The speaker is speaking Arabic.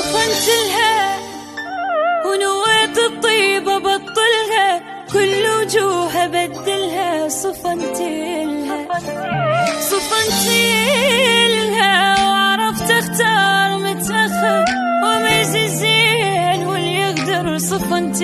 صفنت لها ونويت الطيبة بطلها، كل وجوه بدلها صفنت لها وعرفت اختار متأخر وميز الزين واللي يقدر صفنت